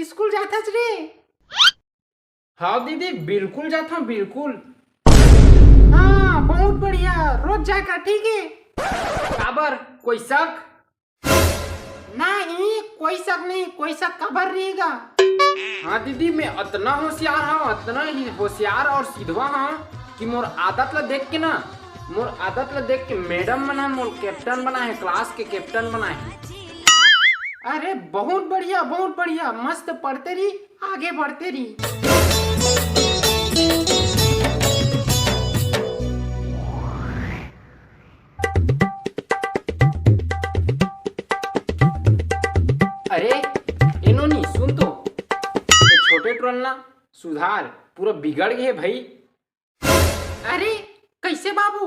School जाता रे? हाँ दीदी बिल्कुल जाता हूँ बिल्कुल। हाँ बहुत बढ़िया, रोज जाएगा ठीक है। काबर कोई शक? नहीं कोई शक नहीं, कोई शक काबर रहेगा। हाँ दीदी मैं इतना होशियार हूँ, इतना ही होशियार और सीधवा हूँ कि मोर आदत ला देख के ना, मोर आदत ला देख के मैडम बना, मोर कैप्टन बना है, क्लास के कैप्टन बना है। अरे बहुत बढ़िया, मस्त पढ़ते रही, आगे बढ़ते रही। अरे इन्होंने सुन तो, ये छोटे ट्रोल ना सुधार पूरा बिगड़ गए भाई। अरे कैसे बाबू?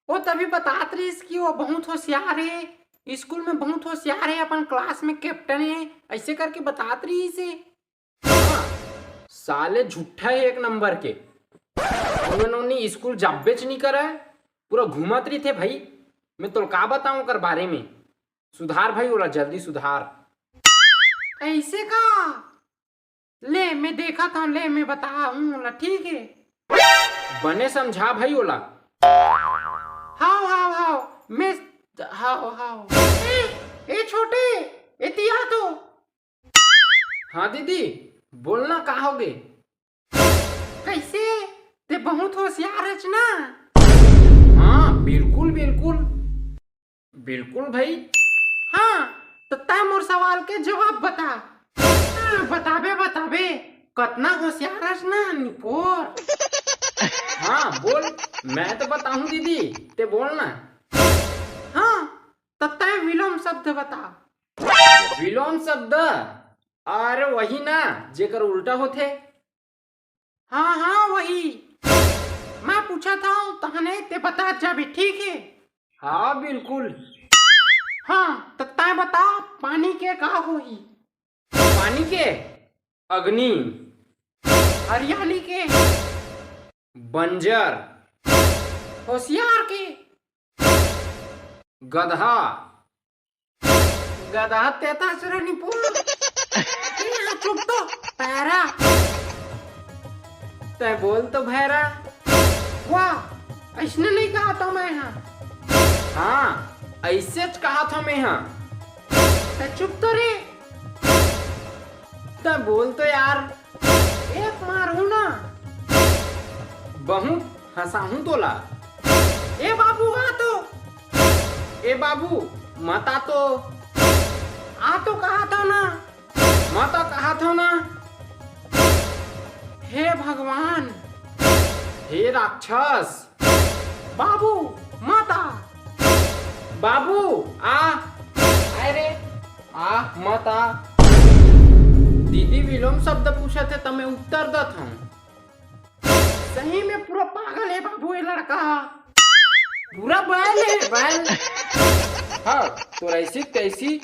वो तभी बतात रही कि वो बहुत होशियार है, स्कूल में बहुत होशियार है, अपन क्लास में कैप्टन है, ऐसे करके बतात रही इसे। हाँ, साले झूठा है एक नंबर के। उन्होंने स्कूल जाब्बेच नहीं करा है, पूरा घूमत रही थे भाई। मैं तो का बताऊं कर बारे में। सुधार भाई बोला, जल्दी सुधार। ऐसे का? ले मैं देखा था, ले मैं बताऊंगा ठीक है। बने समझा भाई बोला। हाओ मैं हाओ ए छोटे इतिया तो। हाँ दीदी बोलना कहोगे? कैसे? ते बहुत होशियार है ना। हाँ बिल्कुल बिल्कुल बिल्कुल भाई। हाँ तो तय मोर सवाल के जवाब बता। हाँ, बताबे कितना होशियार है ना निपोर। हाँ बोल, मैं तो बताऊं दीदी, ते बोलना। हाँ तो तय विलोम शब्द बता। विलोम शब्द? अरे वही ना जेकर उल्टा होते। हाँ वही मैं पूछा था, तहने ते बता जाबे ठीक है। हाँ बिल्कुल। हाँ तो तय बता, पानी के का होही? पानी के अग्नि, हरियाली के बंजर, होशियार के गधा। गधा तेता निपुण। चुप तो पैरा। तय बोल तो भैरा। वाह ऐसने नहीं कहा था मैं। हाँ ऐसे कहा था मैं। हाँ चुप तो रे। तय बोल तो यार। एक मारू ना। बहुत हंसाहू तोला। ए बाबू आ तो। ए बाबू मत आ तो। आ तो कहा था ना। मत कहा था ना। हे भगवान, हे राक्षस। बाबू माता। बाबू आ। अरे आ मत आ। दीदी विलोम शब्द पूछे थे तो मैं उत्तर दत हूँ। सही में पूरा पागल है बाबू ये लड़का, पूरा बैल है बैल। हाँ तो ऐसी तैसी